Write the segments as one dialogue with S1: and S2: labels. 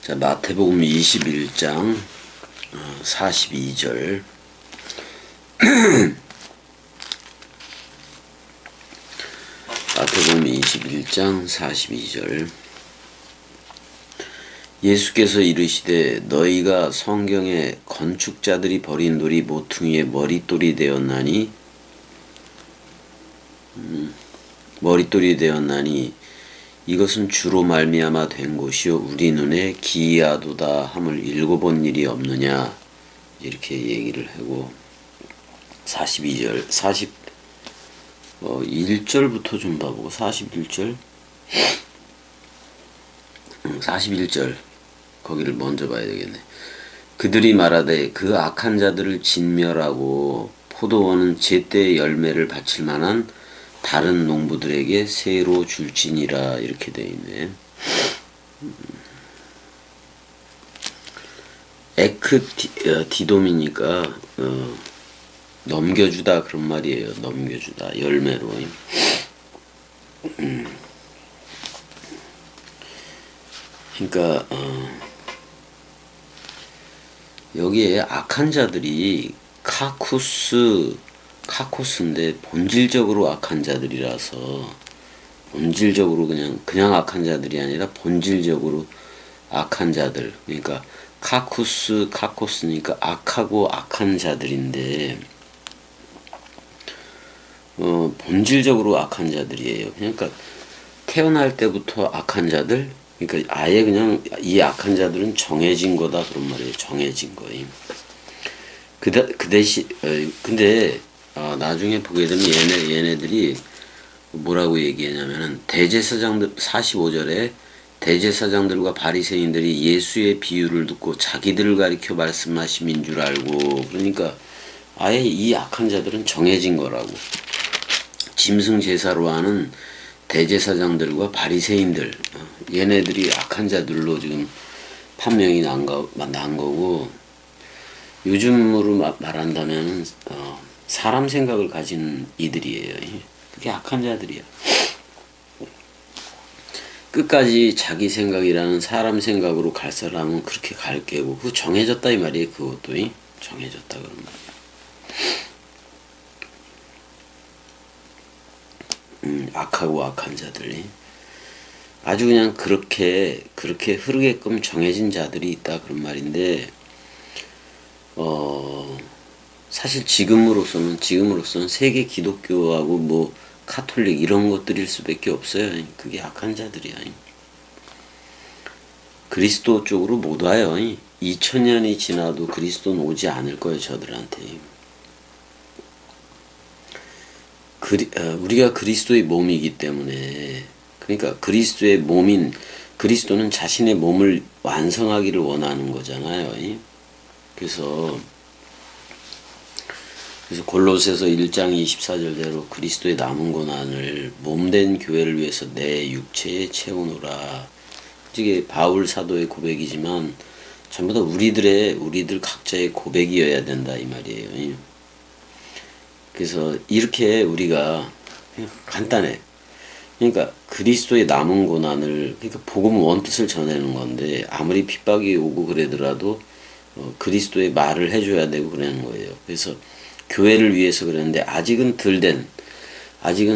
S1: 자, 마태복음 21장 42절. 마태복음 21장 42절. 예수께서 이르시되 너희가 성경에 건축자들이 버린 돌이 모퉁이의 머릿돌이 되었나니 이것은 주로 말미암아 된 것이요 우리 눈에 기이하도다 함을 읽어본 일이 없느냐, 이렇게 얘기를 하고 42절 1절부터 좀 봐보고 41절 거기를 먼저 봐야 되겠네. 그들이 말하되 그 악한 자들을 진멸하고 포도원은 제때의 열매를 바칠 만한 다른 농부들에게 새로 줄지니라, 이렇게 되어 있네. 디돔이니까 넘겨주다 그런 말이에요. 넘겨주다 열매로. 그러니까 여기에 악한 자들이 카코스인데 본질적으로 악한 자들이라서, 본질적으로 그냥 악한 자들이 아니라 본질적으로 악한 자들. 그러니까 카코스니까 악하고 악한 자들인데 본질적으로 악한 자들이에요. 그러니까 태어날 때부터 악한 자들. 그러니까 아예 그냥 이 악한 자들은 정해진 거다 그런 말이에요. 정해진 거임. 근데 나중에 보게 되면 얘네들이 뭐라고 얘기하냐면은 대제사장들 45절에 대제사장들과 바리새인들이 예수의 비유를 듣고 자기들을 가리켜 말씀하심인 줄 알고, 그러니까 아예 이 악한 자들은 정해진 거라고. 짐승 제사로 하는 대제사장들과 바리새인들, 얘네들이 악한 자들로 지금 판명이 난 거고, 요즘으로 말한다면 사람 생각을 가진 이들이에요. 그게 악한 자들이야. 끝까지 자기 생각이라는 사람 생각으로 갈 사람은 그렇게 갈 게고, 그거 정해졌다 이 말이에요. 그것도 정해졌다 그런 말이에요. 악하고 악한 자들이 아주 그냥 그렇게 흐르게끔 정해진 자들이 있다 그런 말인데, 사실 지금으로서는 세계 기독교하고 뭐 카톨릭 이런 것들일 수밖에 없어요. 그게 악한 자들이야. 그리스도 쪽으로 못 와요. 2000년이 지나도 그리스도는 오지 않을 거예요, 저들한테. 우리가 그리스도의 몸이기 때문에, 그러니까 그리스도의 몸인 그리스도는 자신의 몸을 완성하기를 원하는 거잖아요. 그래서 골로새서 1장 24절대로 그리스도의 남은 고난을 몸된 교회를 위해서 내 육체에 채우노라. 이게 바울 사도의 고백이지만 전부 다 우리들 각자의 고백이어야 된다 이 말이에요. 그래서 이렇게 우리가 간단해. 그러니까 그리스도의 남은 고난을, 그러니까 복음 원뜻을 전하는 건데, 아무리 핍박이 오고 그러더라도 그리스도의 말을 해줘야 되고 그러는 거예요. 그래서 교회를 위해서 그러는데, 아직은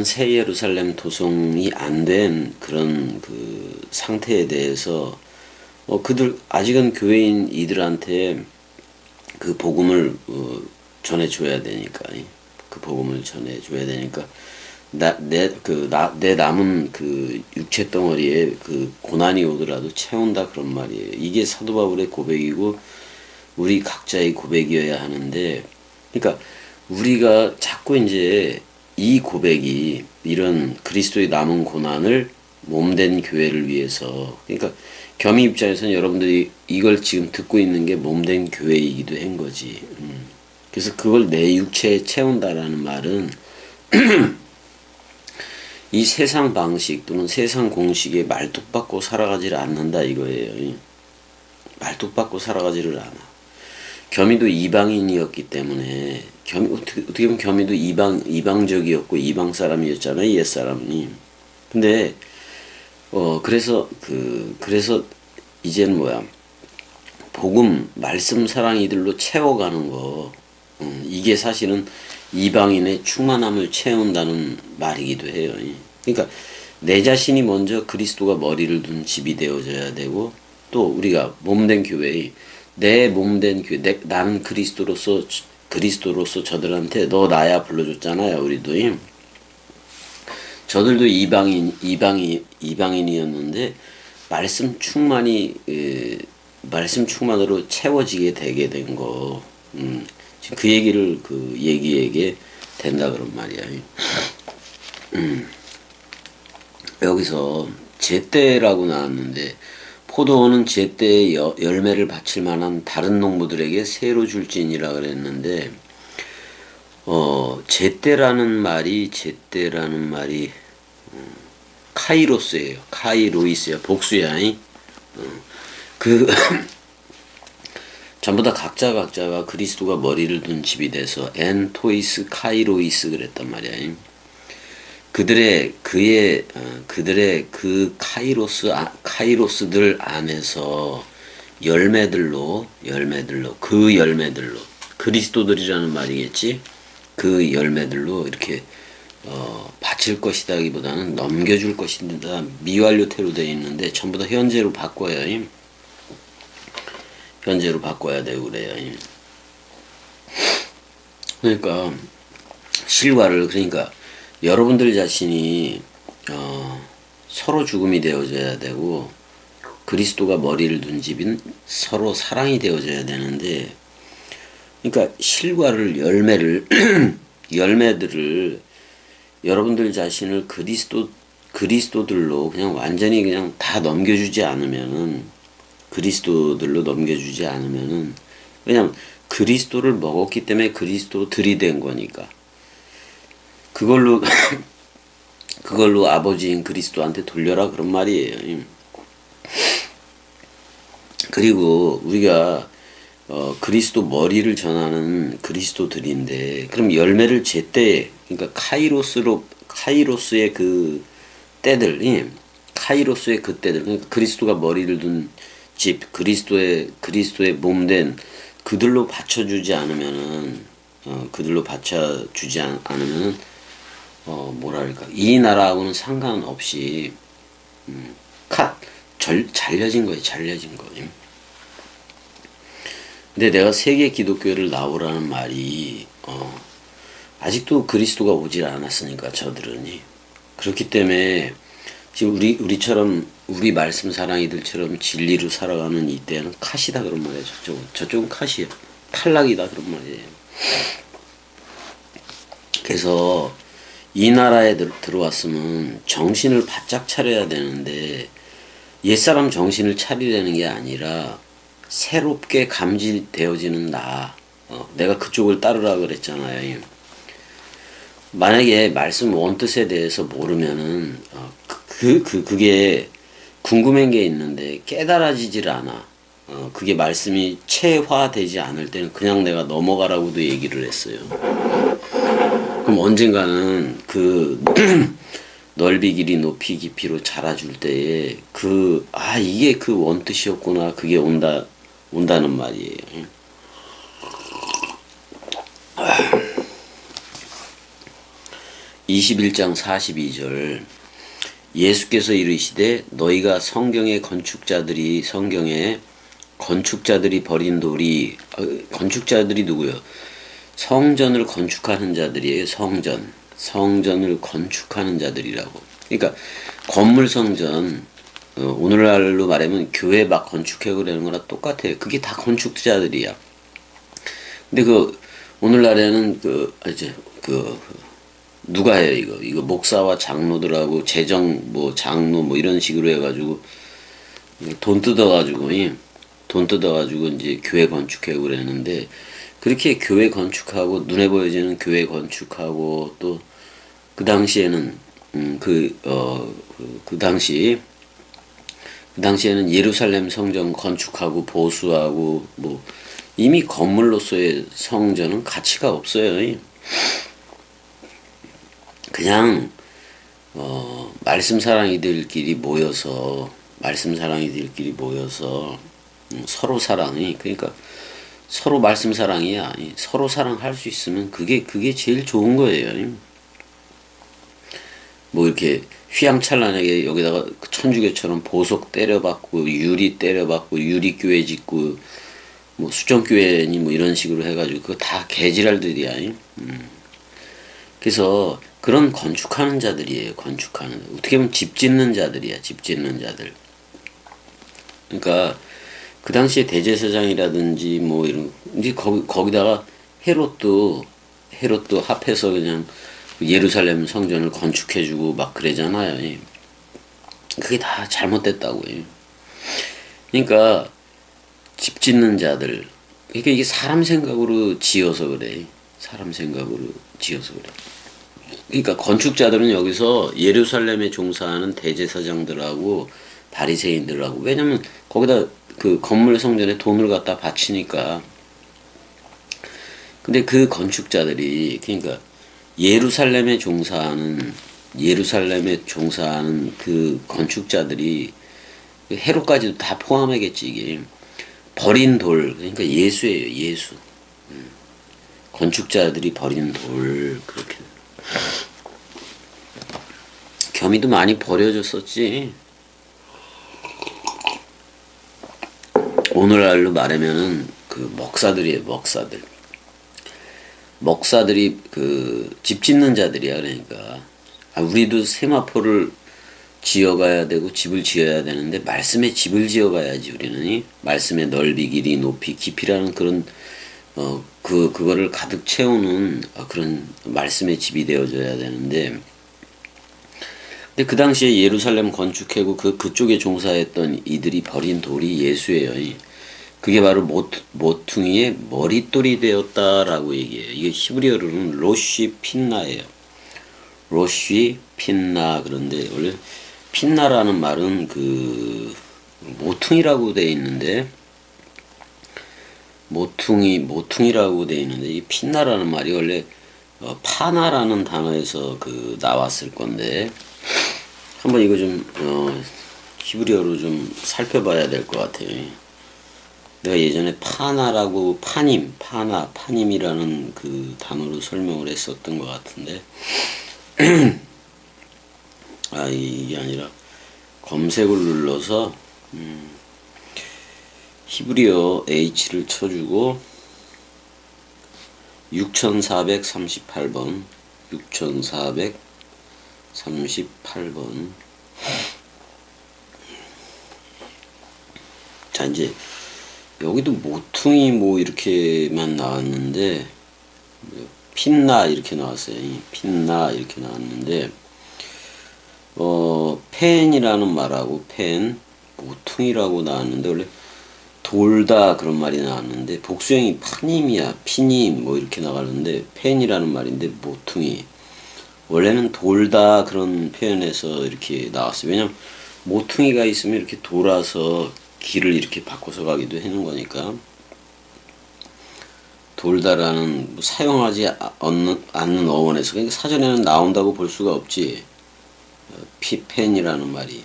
S1: 새 예루살렘 도성이 안 된 그런 그 상태에 대해서 아직은 교회인 이들한테 그 복음을 전해줘야 되니까, 내 남은 그 육체 덩어리에 그 고난이 오더라도 채운다 그런 말이에요. 이게 사도 바울의 고백이고 우리 각자의 고백이어야 하는데, 그러니까 우리가 자꾸 이제 이 고백이, 이런 그리스도의 남은 고난을 몸된 교회를 위해서, 그러니까 겸임 입장에서는 여러분들이 이걸 지금 듣고 있는 게 몸된 교회이기도 한 거지. 그래서 그걸 내 육체에 채운다라는 말은 이 세상 방식 또는 세상 공식에 말뚝박고 살아가지를 않는다 이거예요. 말뚝박고 살아가지를 않아. 겸이도 이방인이었기 때문에 어떻게 보면 겸이도 이방적이었고 이방 사람이었잖아요, 옛 사람이. 근데 그래서 이제는 뭐야, 복음 말씀 사랑 이들로 채워가는 거, 이게 사실은 이방인의 충만함을 채운다는 말이기도 해요. 그러니까 내 자신이 먼저 그리스도가 머리를 둔 집이 되어져야 되고, 또 우리가 몸된 교회, 내 몸된 교회, 나는 그리스도로서 저들한테 너 나야 불러줬잖아요. 우리도. 저들도 이방인이었는데 말씀 충만으로 채워지게 되게 된 거. 지금 그 얘기를 그 얘기에게 된다 그런 말이야. 여기서 제때라고 나왔는데, 포도원은 제때에 열매를 바칠 만한 다른 농부들에게 새로 줄지니라 그랬는데, 제때라는 말이 카이로스예요. 카이로이스야. 복수야. 그 전부 다 각자가 그리스도가 머리를 둔 집이 돼서 엔토이스 카이로이스 그랬단 말이야. 그들의 그 카이로스들 안에서 열매들로 그리스도들이라는 말이겠지. 그 열매들로 이렇게 바칠 것이다기보다는 넘겨줄 것이다. 미완료태로 되어 있는데 전부 다 현재로 바꿔야 되고 그래요. 그러니까 그러니까 여러분들 자신이 서로 죽음이 되어져야 되고, 그리스도가 머리를 둔 집인 서로 사랑이 되어져야 되는데, 그러니까 열매들을 여러분들 자신을 그리스도들로 그냥 완전히 그냥 다 넘겨주지 않으면은, 그냥 그리스도를 먹었기 때문에 그리스도들이 된 거니까 그걸로 아버지인 그리스도한테 돌려라 그런 말이에요. 그리고 우리가 그리스도 머리를 전하는 그리스도들인데, 그럼 열매를 제때, 그러니까 카이로스의 그 때들, 그러니까 그리스도가 머리를 둔 집, 그리스도의 몸된 그들로 받쳐주지 않으면은, 뭐랄까, 이 나라하고는 상관없이 잘려진 거예요. 근데 내가 세계 기독교를 나오라는 말이 아직도 그리스도가 오질 않았으니까 저들은. 그렇기 때문에 지금 우리처럼 우리 말씀 사랑이들처럼 진리로 살아가는 이때는 컷이다 그런 말이에요. 저쪽은 컷이에요. 탈락이다 그런 말이에요. 그래서 이 나라에 들어왔으면 정신을 바짝 차려야 되는데, 옛사람 정신을 차리려는 게 아니라 새롭게 감지되어지는 내가 그쪽을 따르라 그랬잖아요. 만약에 말씀 원뜻에 대해서 모르면은 그게 궁금한 게 있는데 깨달아지질 않아. 그게 말씀이 체화되지 않을 때는 그냥 내가 넘어가라고도 얘기를 했어요. 그럼 언젠가는 그 넓이 길이 높이 깊이로 자라줄 때에 이게 그 원뜻이었구나, 그게 온다는 말이에요. 21장 42절, 예수께서 이르시되 너희가 성경에 건축자들이 버린 돌이, 건축자들이 누구요? 성전을 건축하는 자들이에요. 성전을 건축하는 자들이라고. 그러니까 건물 성전, 오늘날로 말하면 교회 막 건축해 그러는 거랑 똑같아요. 그게 다 건축자들이야. 근데 오늘날에는 누가 해요, 이거 목사와 장로들하고 장로 이런 식으로 해가지고 돈 뜯어가지고 이제 교회 건축해 그러는데, 그렇게 교회 건축하고 눈에 보여지는 교회 건축하고, 또 그 당시에는 그 당시에는 예루살렘 성전 건축하고 보수하고 이미 건물로서의 성전은 가치가 없어요. 그냥 말씀 사랑이들끼리 모여서 서로 사랑이, 그러니까 서로 말씀 사랑이야. 서로 사랑할 수 있으면 그게 제일 좋은 거예요. 뭐 이렇게 휘황찬란하게 여기다가 천주교처럼 보석 때려박고 유리 때려박고 유리교회 짓고 뭐 수정교회니 뭐 이런 식으로 해가지고 그거 다 개지랄들이야. 그래서 그런 건축하는 자들이에요. 건축하는, 어떻게 보면 집 짓는 자들이야. 집 짓는 자들. 그러니까 그 당시에 대제사장이라든지 뭐 이런, 이제 거기다가 헤롯도 합해서 그냥 예루살렘 성전을 건축해주고 막 그러잖아요. 그게 다 잘못됐다고요. 그러니까 집 짓는 자들, 그러니까 이게 사람 생각으로 지어서 그래. 사람 생각으로 지어서 그래. 그러니까 건축자들은 여기서 예루살렘에 종사하는 대제사장들하고 바리새인들하고, 왜냐면 거기다 그 건물 성전에 돈을 갖다 바치니까. 근데 그 건축자들이, 그러니까 예루살렘에 종사하는 그 건축자들이 헤롯까지도 다 포함하겠지. 이게 버린 돌, 그러니까 예수예요. 예수. 건축자들이 버린 돌, 그렇게. 겸이도 많이 버려졌었지. 오늘날로 말하면은 그 먹사들이에요. 먹사들이 그 집 짓는 자들이야. 그러니까 우리도 세마포를 지어가야 되고 집을 지어야 되는데 말씀의 집을 지어가야지. 우리는 말씀의 넓이, 길이, 높이, 깊이라는 그런 그거를 가득 채우는 그런 말씀의 집이 되어져야 되는데, 근데 그 당시에 예루살렘 건축하고 그쪽에 종사했던 이들이 버린 돌이 예수예요. 그게 바로 모퉁이의 머릿돌이 되었다라고 얘기해요. 이게 히브리어로는 로쉬 핀나예요. 로쉬 핀나. 그런데 원래 핀나라는 말은 그 모퉁이라고 돼 있는데, 모퉁이라고 돼 있는데, 이 핀나라는 말이 원래 파나라는 단어에서 그 나왔을 건데, 한번 이거 좀 히브리어로 좀 살펴봐야 될 것 같아요. 내가 예전에 파님이라는 그 단어로 설명을 했었던 것 같은데, 이게 아니라 검색을 눌러서 히브리어 H를 쳐주고 6438번 자, 이제 여기도 모퉁이 뭐 이렇게만 나왔는데, 핀나 이렇게 나왔어요. 핀나 이렇게 나왔는데, 펜이라는 말하고 모퉁이라고 나왔는데, 원래 돌다 그런 말이 나왔는데 복수형이 파님이야. 피님 뭐 이렇게 나가는데, 펜이라는 말인데 모퉁이, 원래는 돌다 그런 표현에서 이렇게 나왔어요. 왜냐면 모퉁이가 있으면 이렇게 돌아서 길을 이렇게 바꿔서 가기도 하는 거니까. 돌다라는 사용하지 않는 어원에서, 그러니까 사전에는 나온다고 볼 수가 없지. 펜이라는 말이.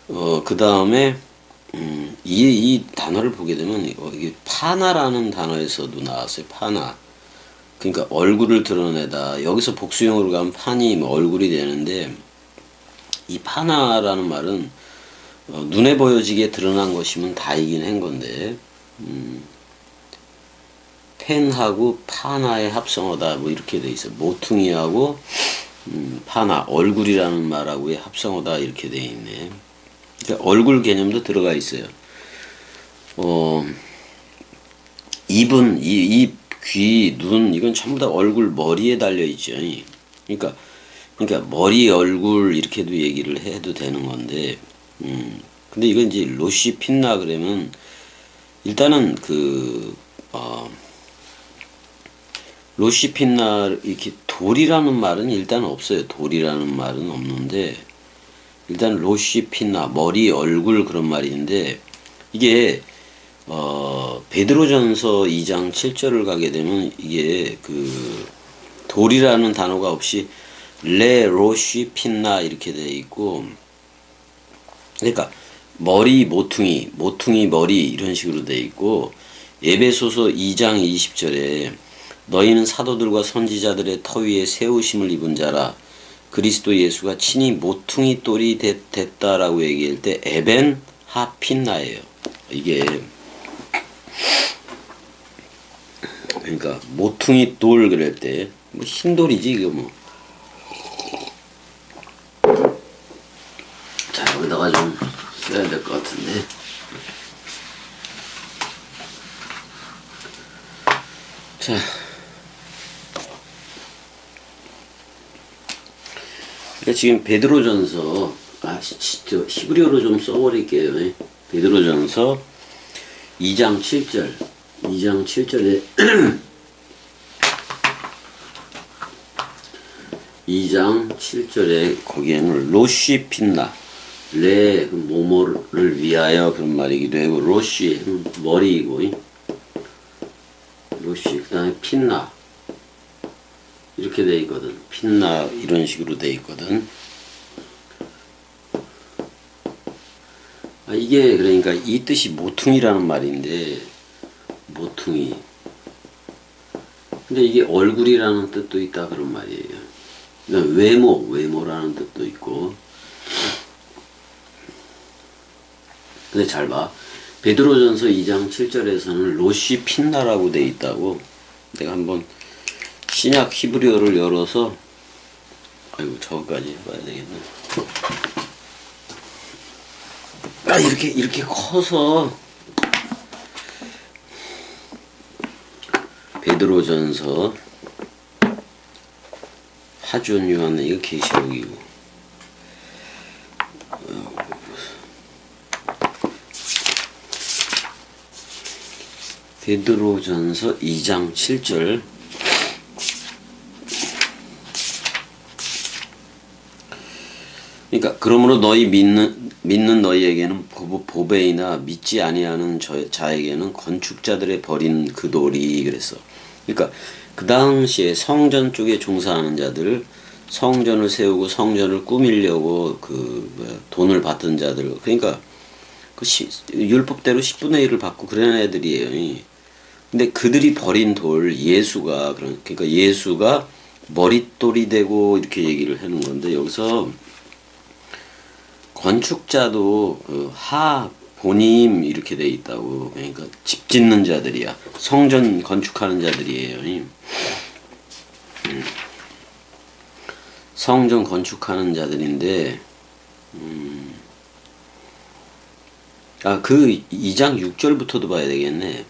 S1: 그 다음에 이 단어를 보게 되면 이게 파나라는 단어에서도 나왔어요. 파나. 그러니까 얼굴을 드러내다. 여기서 복수형으로 가면 파니 얼굴이 되는데, 이 파나라는 말은 눈에 보여지게 드러난 것이면 다이긴 한 건데, 펜하고 파나의 합성어다 뭐 이렇게 돼 있어. 모퉁이하고 파나, 얼굴이라는 말하고의 합성어다 이렇게 돼 있네. 그러니까 얼굴 개념도 들어가 있어요. 입은 입, 귀, 눈, 이건 전부 다 얼굴 머리에 달려 있죠. 그러니까 머리, 얼굴 이렇게도 얘기를 해도 되는 건데, 근데 이건 이제 로시 핀나 그러면 일단은 로시 핀나 이렇게 돌이라는 말은 일단 없어요. 돌이라는 말은 없는데, 일단 로시 핀나 머리, 얼굴 그런 말인데, 이게 베드로전서 2장 7절을 가게 되면 이게 그 돌이라는 단어가 없이 레 로쉬 핀나 이렇게 돼 있고, 그러니까 머리 모퉁이 머리 이런 식으로 돼 있고, 에베소서 2장 20절에 너희는 사도들과 선지자들의 터 위에 세우심을 입은 자라, 그리스도 예수가 친히 모퉁이 돌이 됐다라고 얘기할 때 에벤 하핀나예요. 이게 그러니까 모퉁이 돌 그럴 때 뭐 흰돌이지 이거 뭐. 자, 여기다가 좀 써야 될 것 같은데. 자, 그러니까 지금 베드로전서 히브리어로 좀 써버릴게요. 베드로전서 2장 7절에 2장 7절에 거기에는 로쉬 핀나, 레 모모를 위하여 그런 말이기도 하고, 로쉬 머리이고, 로쉬 그다음에 핀나 이렇게 돼 있거든. 핀나 이런 식으로 돼 있거든. 이게 그러니까 이 뜻이 모퉁이라는 말인데, 모퉁이. 근데 이게 얼굴이라는 뜻도 있다 그런 말이에요. 그러니까 외모라는 뜻도 있고. 근데 잘 봐. 베드로전서 2장 7절에서는 로시 핀나라고 돼 있다고. 내가 한번 신약 히브리어를 열어서, 아이고 저거까지 봐야 되겠네. 이렇게 커서 베드로전서 하준 요한은 이거 계시록이고, 베드로전서 2장 7절. 그러니까 그러므로 너희 믿는 너희에게는 보배이나 믿지 아니하는 자에게는 건축자들의 버린 그 돌이 그랬어. 그러니까 그 당시에 성전 쪽에 종사하는 자들, 성전을 세우고 성전을 꾸미려고 돈을 받던 자들, 그러니까 율법대로 10분의 1을 받고 그런 애들이에요. 근데 그들이 버린 돌, 그러니까 예수가 머릿돌이 되고 이렇게 얘기를 하는 건데, 여기서 건축자도 본임 이렇게 돼 있다고. 그러니까 집 짓는 자들이야. 성전 건축하는 자들이에요. 성전 건축하는 자들인데, 그 2장 6절부터도 봐야 되겠네.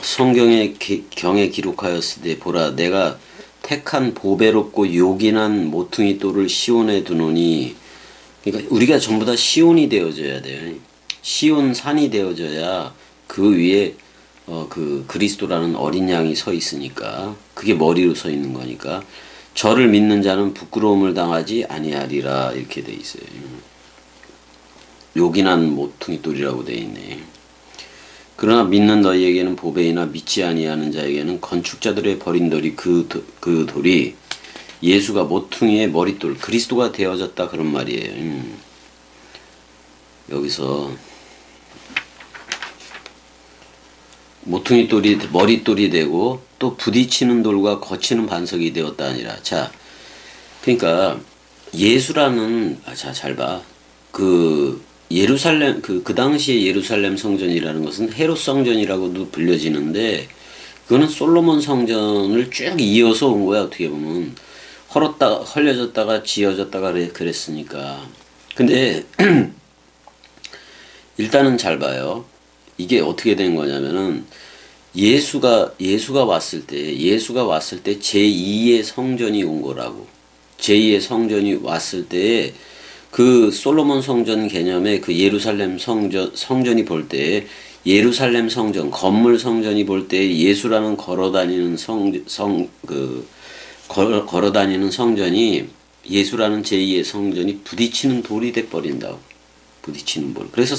S1: 성경에 경에 기록하였으되 보라 내가 택한 보배롭고 요긴한 모퉁이 돌을 시온에 두노니. 그러니까 우리가 전부 다 시온이 되어져야 돼요. 시온 산이 되어져야 그 위에 그 그리스도라는 어린 양이 서 있으니까, 그게 머리로 서 있는 거니까, 저를 믿는 자는 부끄러움을 당하지 아니하리라 이렇게 돼 있어요. 요긴한 모퉁이 돌이라고 돼 있네. 그러나 믿는 너희에게는 보배이나 믿지 아니하는 자에게는 건축자들의 버린 돌이 그 돌이 예수가 모퉁이의 머릿돌 그리스도가 되어졌다 그런 말이에요. 여기서 모퉁이 돌이 머릿돌이 되고 또 부딪히는 돌과 거치는 반석이 되었다 아니라. 자, 그러니까 예수라는, 잘 봐. 예루살렘, 그 당시에 예루살렘 성전이라는 것은 헤롯 성전이라고도 불려지는데, 그거는 솔로몬 성전을 쭉 이어서 온 거야, 어떻게 보면. 헐려졌다가 지어졌다가 그랬으니까. 근데, 일단은 잘 봐요. 이게 어떻게 된 거냐면은, 예수가 왔을 때 제2의 성전이 온 거라고. 제2의 성전이 왔을 때에 그 솔로몬 성전 개념의 그 예루살렘 성전이 볼 때, 예루살렘 성전, 건물 성전이 볼 때 예수라는 걸어다니는 걸어다니는 성전이, 예수라는 제2의 성전이 부딪히는 돌이 돼버린다고. 부딪히는 돌. 그래서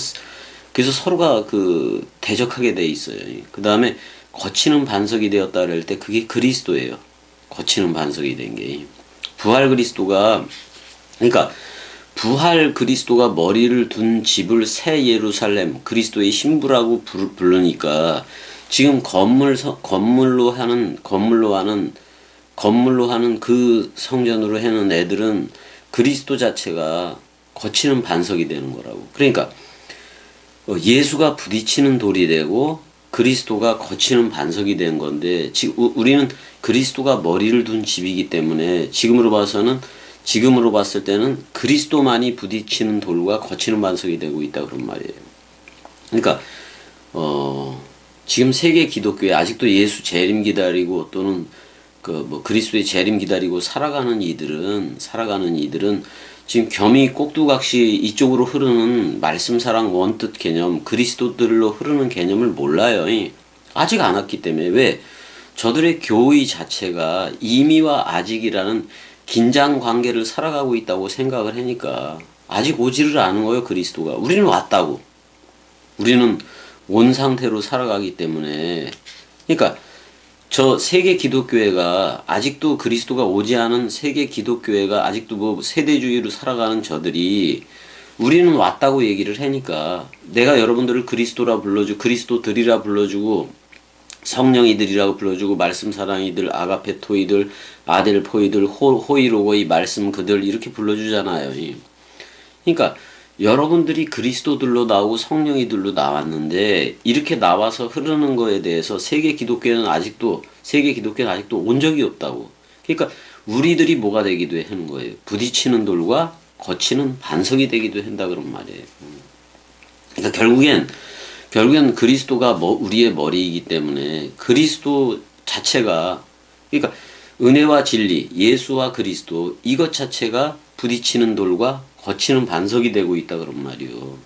S1: 그래서 서로가 그 대적하게 돼 있어요. 그 다음에 거치는 반석이 되었다 그럴 때 그게 그리스도예요. 거치는 반석이 된 게. 부활 그리스도가, 그러니까 부활 그리스도가 머리를 둔 집을 새 예루살렘, 그리스도의 신부라고 부르니까 지금 건물로 하는 그 성전으로 해놓은 애들은 그리스도 자체가 거치는 반석이 되는 거라고. 그러니까 예수가 부딪히는 돌이 되고 그리스도가 거치는 반석이 된 건데, 지금 우리는 그리스도가 머리를 둔 집이기 때문에 지금으로 봤을 때는 그리스도만이 부딪히는 돌과 거치는 반석이 되고 있다 그런 말이에요. 그러니까 지금 세계 기독교에 아직도 예수 재림 기다리고 또는 그리스도의 재림 기다리고 살아가는 이들은 지금 겸이 꼭두각시 이쪽으로 흐르는 말씀 사랑 원뜻 개념, 그리스도들로 흐르는 개념을 몰라요. 아직 안 왔기 때문에. 왜? 저들의 교의 자체가 이미와 아직이라는 긴장 관계를 살아가고 있다고 생각을 하니까 아직 오지를 않은 거예요, 그리스도가. 우리는 왔다고. 우리는 온 상태로 살아가기 때문에. 그러니까 저 세계 기독교회가 아직도 그리스도가 오지 않은 세계 기독교회가 아직도 뭐 세대주의로 살아가는 저들이 우리는 왔다고 얘기를 하니까 내가 여러분들을 그리스도라 불러주고 그리스도들이라 불러주고 성령이들이라고 불러주고 말씀 사랑이들, 아가페토이들, 아델포이들, 호이로고이 말씀 그들 이렇게 불러주잖아요. 그러니까 여러분들이 그리스도들로 나오고 성령이들로 나왔는데 이렇게 나와서 흐르는 거에 대해서 세계 기독교는 아직도 온 적이 없다고. 그러니까 우리들이 뭐가 되기도 하는 거예요. 부딪히는 돌과 거치는 반석이 되기도 한다 그런 말이에요. 그러니까 결국엔 그리스도가 우리의 머리이기 때문에 그리스도 자체가, 그러니까 은혜와 진리, 예수와 그리스도 이것 자체가 부딪히는 돌과 거치는 반석이 되고 있다 그런 말이요.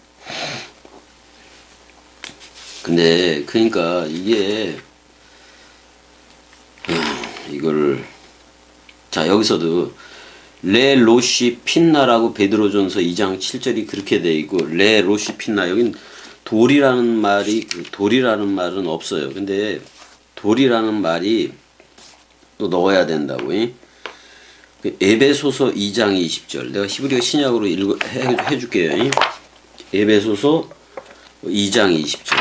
S1: 근데 그러니까 이게 이걸 자 여기서도 레 로시 핀나라고 베드로전서 2장 7절이 그렇게 돼 있고, 레 로시 핀나, 여긴 돌이라는 말은 없어요. 근데 돌이라는 말이 또 넣어야 된다고. 에베소서 2장 20절. 내가 히브리어 신약으로 해줄게요. 에베소서 2장 20절.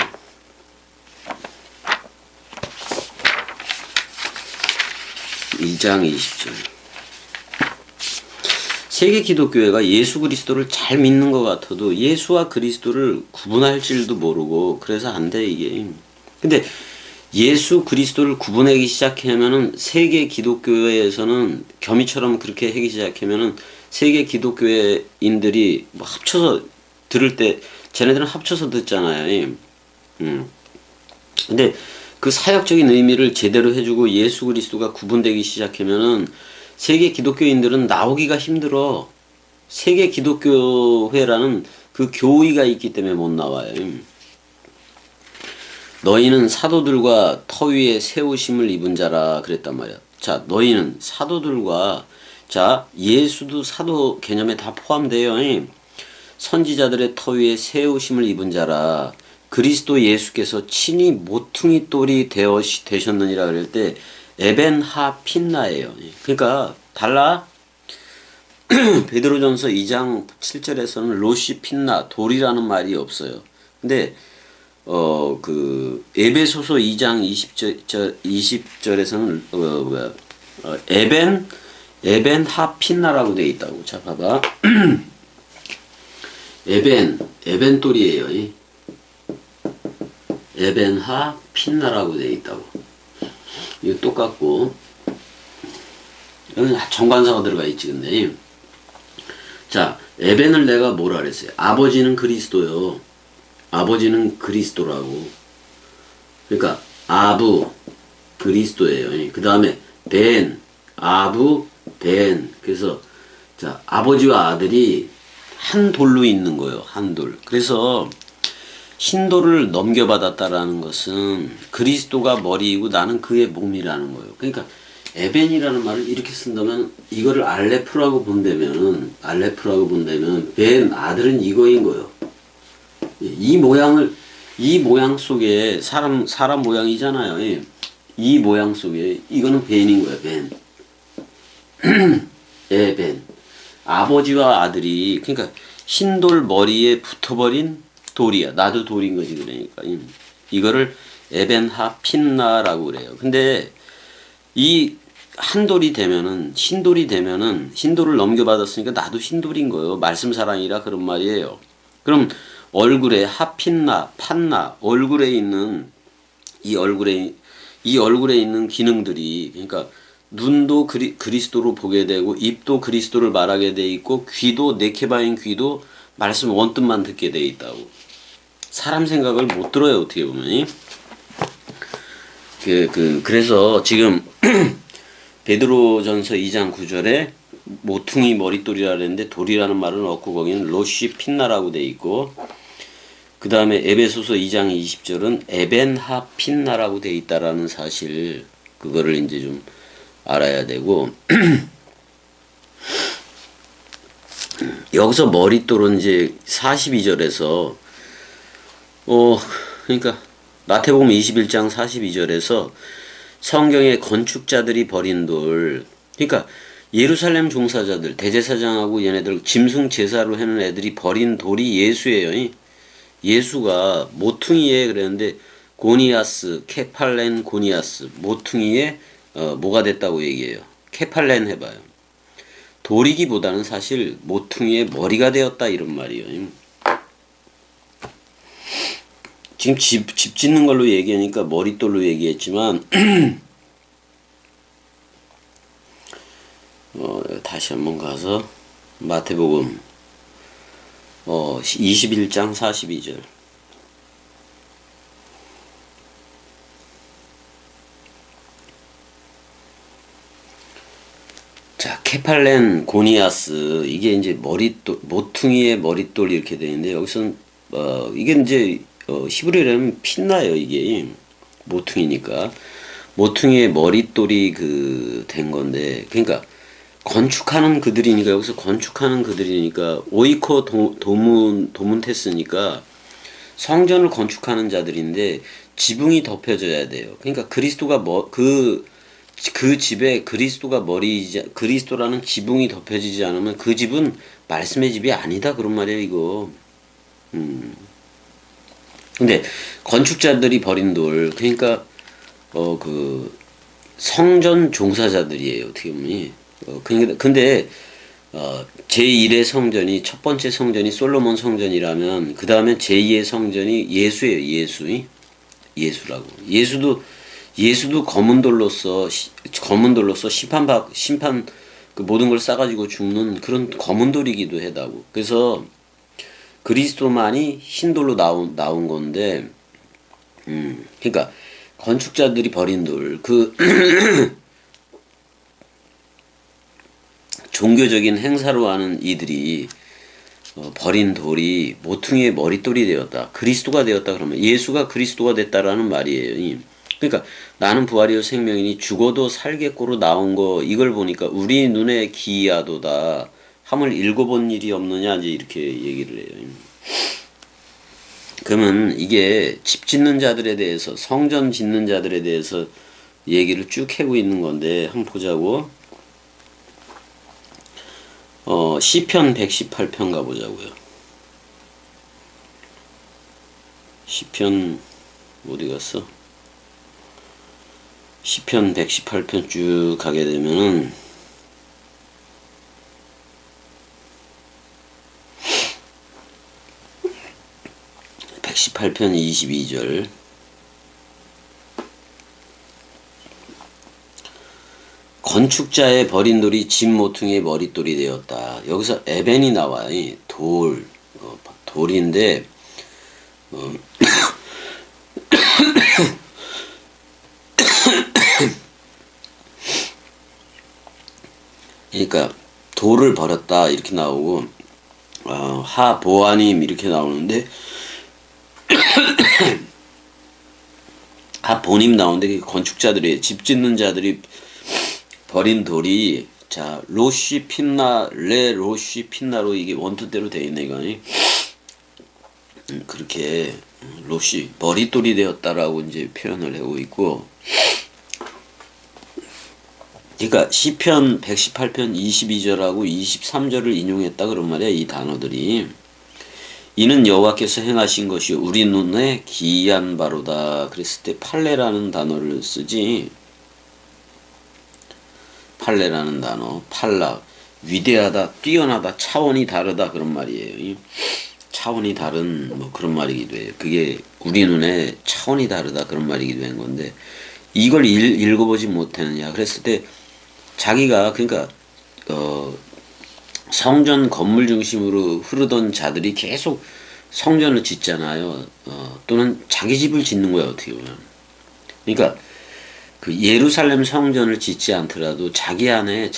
S1: 세계 기독교회가 예수 그리스도를 잘 믿는 것 같아도 예수와 그리스도를 구분할 줄도 모르고 그래서 안 돼, 이게. 근데 예수 그리스도를 구분하기 시작하면은 세계 기독교회에서는 겸이처럼 그렇게 하기 시작하면은 세계 기독교회인들이 뭐 합쳐서 들을 때 쟤네들은 합쳐서 듣잖아요. 근데 그 사역적인 의미를 제대로 해주고 예수 그리스도가 구분되기 시작하면은 세계 기독교인들은 나오기가 힘들어. 세계 기독교회라는 그 교의가 있기 때문에 못 나와요. 너희는 사도들과 터 위에 세우심을 입은 자라 그랬단 말이야. 자, 너희는 사도들과, 자, 예수도 사도 개념에 다 포함돼요. 선지자들의 터 위에 세우심을 입은 자라. 그리스도 예수께서 친히 모퉁이 돌이 되셨느니라 그럴 때 에벤하 핀나예요. 그러니까 달라. 베드로전서 2장 7절에서는 로시 핀나 돌이라는 말이 없어요. 근데 에베소서 2장 20절에서는 에벤 하핀나라고 되어 있다고. 자, 봐봐. 에벤 돌이에요. 에벤 하핀나라고 되어 있다고. 이거 똑같고, 여기 정관사가 들어가 있지, 근데. 자, 에벤을 내가 뭐라 그랬어요? 아버지는 그리스도요. 아버지는 그리스도라고. 그러니까 아부 그리스도예요. 그 다음에 아부 그래서 자, 아버지와 아들이 한 돌로 있는 거예요. 한 돌. 그래서 흰돌을 넘겨받았다라는 것은 그리스도가 머리이고 나는 그의 몸이라는 거예요. 그러니까 에벤이라는 말을 이렇게 쓴다면 이거를 알레프라고 본다면 벤 아들은 이거인 거예요. 이 모양 속에 사람 모양이잖아요. 예. 이 모양 속에 이거는 벤인 거야, 벤. 에벤. 아버지와 아들이 그러니까 흰돌 머리에 붙어버린 돌이야. 나도 돌인 거지 그러니까. 이거를 에벤하 핀나라고 그래요. 근데 이 한돌이 되면은 흰돌을 넘겨받았으니까 나도 흰돌인 거예요. 말씀 사랑이라 그런 말이에요. 그럼 얼굴에 하핀나 판나 얼굴에 있는 이 얼굴에 있는 기능들이 그러니까 눈도 그리스도로 보게 되고 입도 그리스도를 말하게 돼 있고 귀도 네케바인 귀도 말씀 원뜻만 듣게 돼 있다고. 사람 생각을 못 들어요 어떻게 보면. 그래서 지금 베드로전서 2장 9절에 모퉁이 머릿돌이라 그랬는데 돌이라는 말은 없고 거기는 로시 핀나라고 돼 있고 그 다음에 에베소서 2장 20절은 에벤하 핀나라고 돼 있다라는 사실 그거를 이제 좀 알아야 되고 여기서 머릿돌은 이제 42절에서 그러니까 마태복음 21장 42절에서 성경의 건축자들이 버린 돌 그러니까 예루살렘 종사자들 대제사장하고 얘네들 짐승 제사로 해는 애들이 버린 돌이 예수예요. 예수가 모퉁이에 그랬는데 고니아스 케팔렌 고니아스 모퉁이에 뭐가 됐다고 얘기해요. 케팔렌 해봐요. 돌이기보다는 사실 모퉁이의 머리가 되었다 이런 말이에요. 지금 집 짓는 걸로 얘기하니까 머릿돌로 얘기했지만 다시 한번 가서 마태복음 21장 42절 자 케팔렌 고니아스 이게 이제 머릿돌 모퉁이의 머릿돌 이렇게 되는데 여기서는 이게 이제 히브리어라면 핀나요 이게 모퉁이니까 모퉁이의 머릿돌이 된 건데 그러니까 건축하는 그들이니까 여기서 건축하는 그들이니까 오이코 도문테스니까 성전을 건축하는 자들인데 지붕이 덮여져야 돼요. 그러니까 그리스도가 그 집에 그리스도가 그리스도라는 지붕이 덮여지지 않으면 그 집은 말씀의 집이 아니다 그런 말이에요 이거. 근데 건축자들이 버린 돌 그러니까 성전 종사자들이에요 어떻게 보면. 근데 제1의 성전이 첫 번째 성전이 솔로몬 성전이라면 그 다음에 제2의 성전이 예수예요. 예수라고. 예수도 검은 돌로서 심판 그 모든 걸 싸가지고 죽는 그런 검은 돌이기도 하다고. 그래서 그리스도만이 흰 돌로 나온 건데, 그러니까 건축자들이 버린 돌 종교적인 행사로 하는 이들이 버린 돌이 모퉁이의 머릿돌이 되었다. 그리스도가 되었다 그러면 예수가 그리스도가 됐다라는 말이에요. 그러니까 나는 부활이요 생명이니 죽어도 살겠고로 나온 거 이걸 보니까 우리 눈에 기이하도다 함을 읽어본 일이 없느냐 이제 이렇게 얘기를 해요. 그러면 이게 집 짓는 자들에 대해서 성전 짓는 자들에 대해서 얘기를 쭉 하고 있는 건데 한번 보자고. 시편 118편 가보자고요. 시편 어디 갔어? 시편 118편 쭉 가게 되면은 118편 22절 건축자의 버린 돌이 집 모퉁이의 머릿돌이 되었다. 여기서 에벤이 나와요. 돌인데 그러니까 돌을 버렸다 이렇게 나오고 하 보아님 이렇게 나오는데 하 보님 나오는데 건축자들이 집 짓는 자들이 버린 돌이 자 로시 핀나 레 로시 핀나로 이게 원뜻대로 되어 있네 이거. 그렇게 롯이 머릿돌이 되었다라고 이제 표현을 하고 있고, 그러니까 시편 118편 22절하고 23절을 인용했다 그런 말이야. 이 단어들이 이는 여호와께서 행하신 것이 우리 눈에 기이한 바로다 그랬을 때 팔레라는 단어를 쓰지. 팔레라는 단어, 팔라, 위대하다, 뛰어나다, 차원이 다르다 그런 말이에요. 차원이 다른 뭐 그런 말이기도 해요. 그게 우리 눈에 차원이 다르다 그런 말이기도 한 건데, 이걸 읽어보지 못했느냐 그랬을 때 자기가, 그러니까 성전 건물 중심으로 흐르던 자들이 계속 성전을 짓잖아요. 또는 자기 집을 짓는 거야 어떻게 보면. 그러니까 그 예루살렘 성전을 짓지 않더라도 자기 안에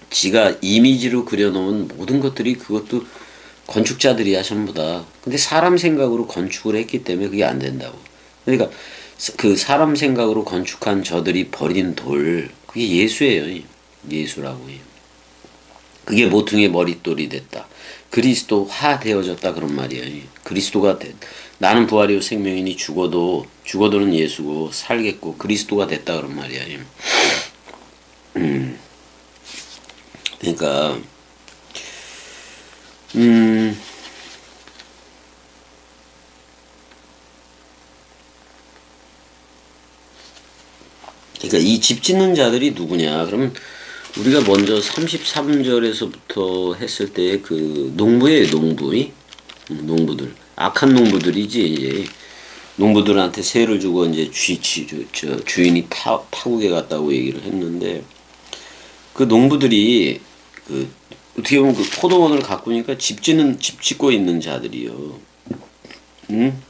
S1: 지가 이미지로 그려놓은 모든 것들이, 그것도 건축자들이야 전부 다. 근데 사람 생각으로 건축을 했기 때문에 그게 안 된다고. 그러니까 그 사람 생각으로 건축한 저들이 버린 돌, 그게 예수예요. 예수라고. 그게 모퉁이의 머릿돌이 됐다. 그리스도화 되어졌다 그런 말이에요. 그리스도가 나는 부활이요 생명이니 죽어도는 예수고 살겠고 그리스도가 됐다 그런 말이에요. 그러니까 그러니까 이 집 짓는 자들이 누구냐? 그러면 우리가 먼저 33절에서부터 했을 때 그 농부예요, 농부들. 악한 농부들이지, 이제. 농부들한테 세를 주고 이제 주인이 타국에 갔다고 얘기를 했는데, 그 농부들이 그 어떻게 보면 그 포도원을 가꾸니까 집 짓고 있는 자들이요. 응?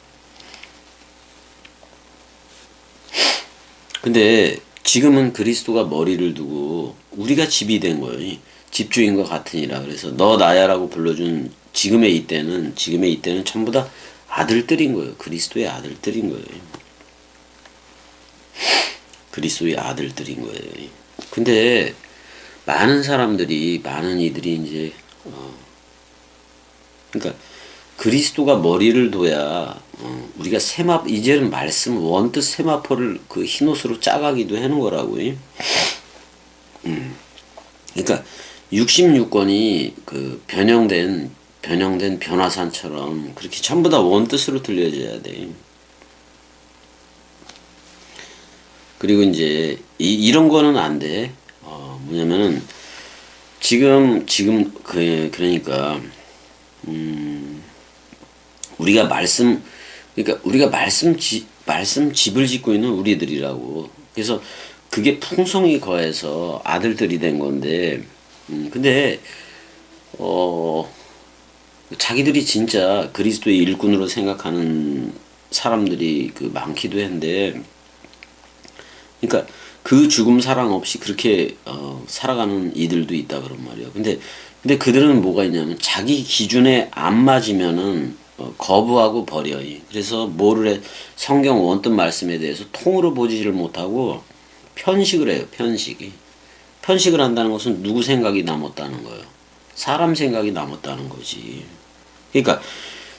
S1: 근데 지금은 그리스도가 머리를 두고 우리가 집이 된 거예요. 집주인과 같으니라. 그래서 너 나야라고 불러준 지금의 이때는 전부 다 아들들인 거예요. 그리스도의 아들들인 거예요. 그리스도의 아들들인 거예요. 근데 많은 이들이 이제 그러니까 그리스도가 머리를 둬야 우리가 이제는 말씀 원뜻 세마포를 그 흰옷으로 짜가기도 하는 거라고요. 그러니까 66권이 그 변형된 변화산처럼 그렇게 전부 다 원뜻으로 들려져야 돼. 그리고 이제 이런 거는 안 돼. 뭐냐면은 그러니까 우리가 말씀 집을 짓고 있는 우리들이라고. 그래서 그게 풍성이 거해서 아들들이 된 건데, 근데 자기들이 진짜 그리스도의 일꾼으로 생각하는 사람들이 그 많기도 한데, 그러니까 그 죽음 사랑 없이 그렇게 살아가는 이들도 있다 그런 말이야. 근데 그들은 뭐가 있냐면 자기 기준에 안 맞으면은 거부하고 버려. 그래서 뭐를 해? 성경 원뜻 말씀에 대해서 통으로 보지를 못하고 편식을 해요. 편식을 한다는 것은 누구 생각이 남았다는 거예요. 사람 생각이 남았다는 거지. 그러니까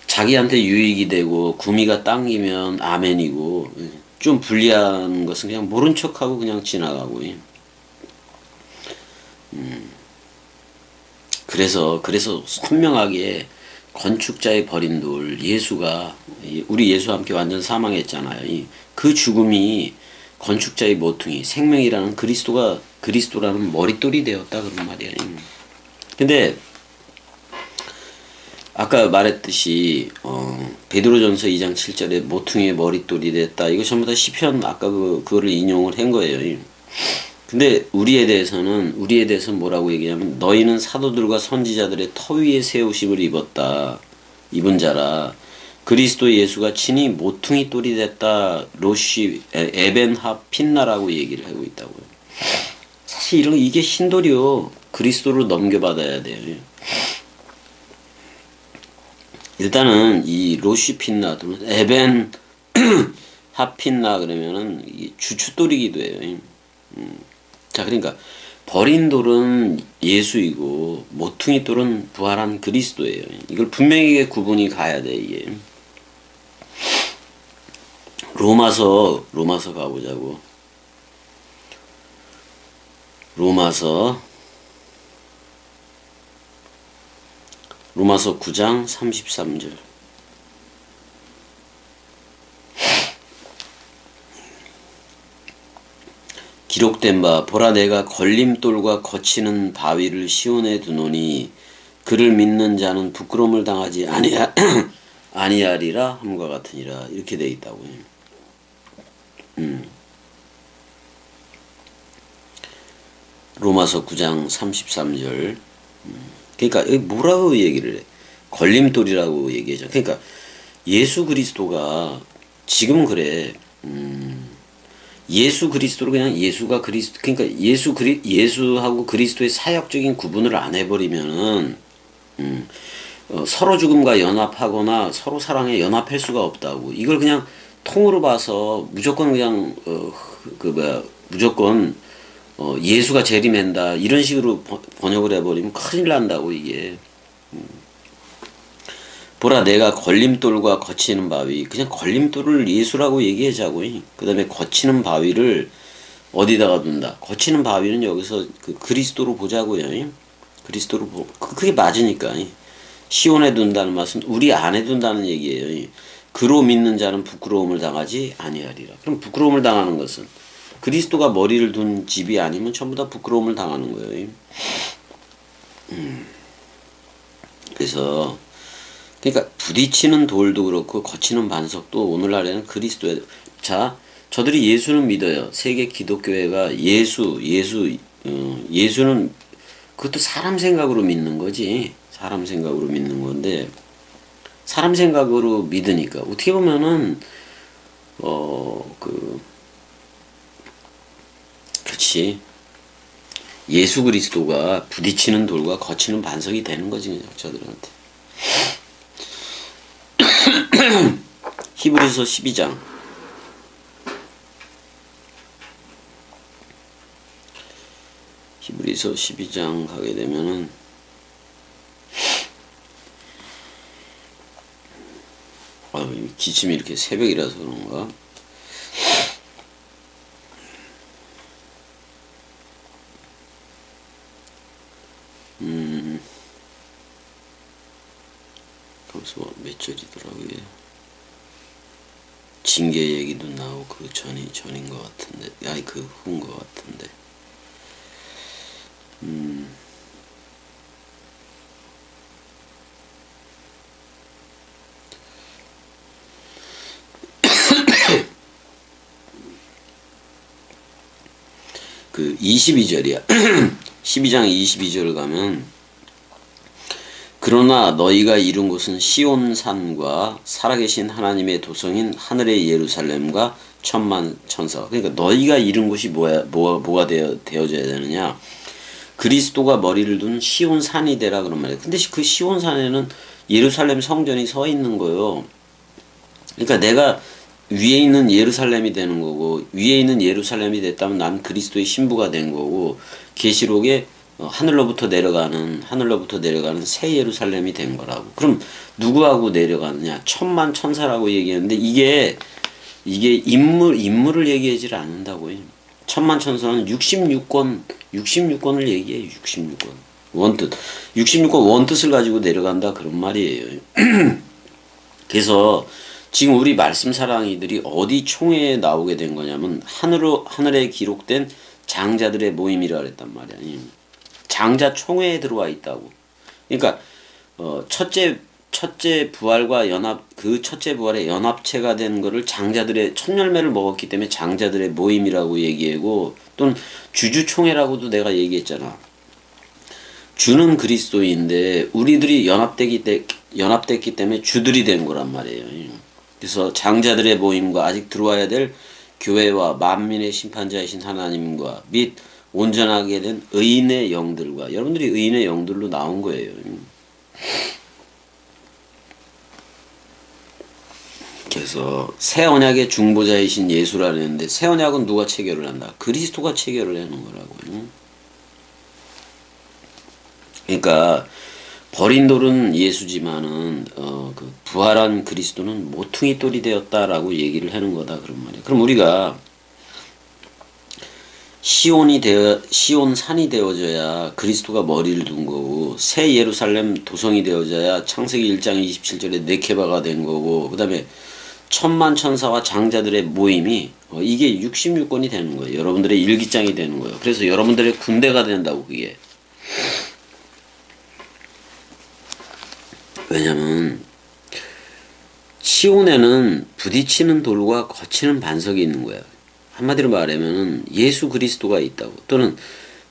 S1: 자기한테 유익이 되고 구미가 당기면 아멘이고, 좀 불리한 것은 그냥 모른 척하고 그냥 지나가고. 그래서 선명하게 건축자의 버린 돌, 우리 예수와 함께 완전 사망했잖아요. 그 죽음이 건축자의 모퉁이, 생명이라는 그리스도라는 머릿돌이 되었다 그런 말이에요. 근데 아까 말했듯이 베드로전서 2장 7절에 모퉁이의 머릿돌이 됐다. 이거 전부 다 시편 아까 그거를 인용을 한 거예요. 근데 우리에 대해서는 뭐라고 얘기하면 너희는 사도들과 선지자들의 터 위에 세우심을 입은 자라. 그리스도 예수가 친히 모퉁이 돌이 됐다. 로시 에벤하 핀나라고 얘기를 하고 있다고요. 사실 이게 흰돌이요. 그리스도로 넘겨받아야 돼요. 일단은 이 로시핀나 에벤 하핀나 그러면은 이 주춧돌이기도 해요. 자, 그러니까 버린 돌은 예수이고 모퉁이 돌은 부활한 그리스도예요. 이걸 분명히 구분이 가야 돼 이게. 로마서 가보자고. 로마서 9장 33절. 기록된 바 보라 내가 걸림돌과 거치는 바위를 시온에 두노니 그를 믿는 자는 부끄러움을 당하지 아니하리라 함과 같으니라. 이렇게 돼 있다고요. 로마서 9장 33절. 그러니까 뭐라고 얘기를 해? 걸림돌이라고 얘기하죠. 그러니까 예수 그리스도가 지금 그래. 예수 그리스도로 그냥 예수가 그리스도, 그러니까 예수하고 그리스도의 사역적인 구분을 안 해버리면은 서로 죽음과 연합하거나 서로 사랑에 연합할 수가 없다고. 이걸 그냥 통으로 봐서 무조건 그냥 무조건 예수가 재림한다 이런 식으로 번역을 해버리면 큰일 난다고 이게. 보라 내가 걸림돌과 거치는 바위, 그냥 걸림돌을 예수라고 얘기하자고. 그 다음에 거치는 바위를 어디다가 둔다. 거치는 바위는 여기서 그 그리스도로 보자고요. 그리스도로 그게 맞으니까. 시온에 둔다는 말씀 우리 안에 둔다는 얘기예요. 그로 믿는 자는 부끄러움을 당하지 아니하리라. 그럼 부끄러움을 당하는 것은 그리스도가 머리를 둔 집이 아니면 전부 다 부끄러움을 당하는 거예요. 그래서 그러니까 부딪히는 돌도 그렇고 거치는 반석도 오늘날에는 그리스도에. 자, 저들이 예수는 믿어요. 세계 기독교회가 예수는 그것도 사람 생각으로 믿는 거지. 사람 생각으로 믿는 건데 사람 생각으로 믿으니까 어떻게 보면은 그렇지. 예수 그리스도가 부딪히는 돌과 거치는 반석이 되는 거지 저들한테. 히브리서 12장. 히브리서 12장 가게 되면은 기침이 이렇게 새벽이라서 그런가? 거기서 몇 절이더라고요. 징계 얘기도 나오고 그 전인 것 같은데, 그 후인 것 같은데. 그 22절이야. 12장 22절 가면 그러나 너희가 이룬 곳은 시온산과 살아계신 하나님의 도성인 하늘의 예루살렘과 천만 천사. 그러니까 너희가 이룬 곳이 뭐가 되어져야 되느냐? 그리스도가 머리를 둔 시온산이 되라 그런 말이에요. 근데 그 시온산에는 예루살렘 성전이 서 있는 거예요. 그러니까 내가 위에 있는 예루살렘이 되는 거고, 위에 있는 예루살렘이 됐다면 난 그리스도의 신부가 된 거고, 계시록에 하늘로부터 내려가는 새 예루살렘이 된 거라고. 그럼 누구하고 내려가느냐? 천만 천사라고 얘기하는데 이게 인물을 얘기하지 않는다고요. 천만 천사는 66권을 얘기해. 66권 원뜻 66권 원뜻을 가지고 내려간다 그런 말이에요. 그래서 지금 우리 말씀 사랑이들이 어디 총회에 나오게 된 거냐면 하늘에 기록된 장자들의 모임이라 그랬단 말이야. 장자 총회에 들어와 있다고. 그러니까 첫째 부활과 첫째 부활의 연합체가 된 거를 장자들의 첫 열매를 먹었기 때문에 장자들의 모임이라고 얘기하고, 또는 주주총회라고도 내가 얘기했잖아. 주는 그리스도인데 우리들이 연합됐기 때문에 주들이 된 거란 말이에요. 그래서 장자들의 모임과 아직 들어와야 될 교회와 만민의 심판자이신 하나님과 및 온전하게 된 의인의 영들과, 여러분들이 의인의 영들로 나온 거예요. 그래서 새 언약의 중보자이신 예수라는데, 새 언약은 누가 체결을 한다? 그리스도가 체결을 하는 거라고요. 그러니까 버린 돌은 예수지만은 그 부활한 그리스도는 모퉁이 돌이 되었다라고 얘기를 하는 거다 그런 말이에요. 그럼 우리가 시온 산이 되어져야 그리스도가 머리를 둔 거고, 새 예루살렘 도성이 되어져야 창세기 1장 27절에 네케바가 된 거고, 그 다음에 천만 천사와 장자들의 모임이 이게 66권이 되는 거예요. 여러분들의 일기장이 되는 거예요. 그래서 여러분들의 군대가 된다고. 그게 왜냐면 시온에는 부딪히는 돌과 거치는 반석이 있는 거야. 한마디로 말하면은 예수 그리스도가 있다고. 또는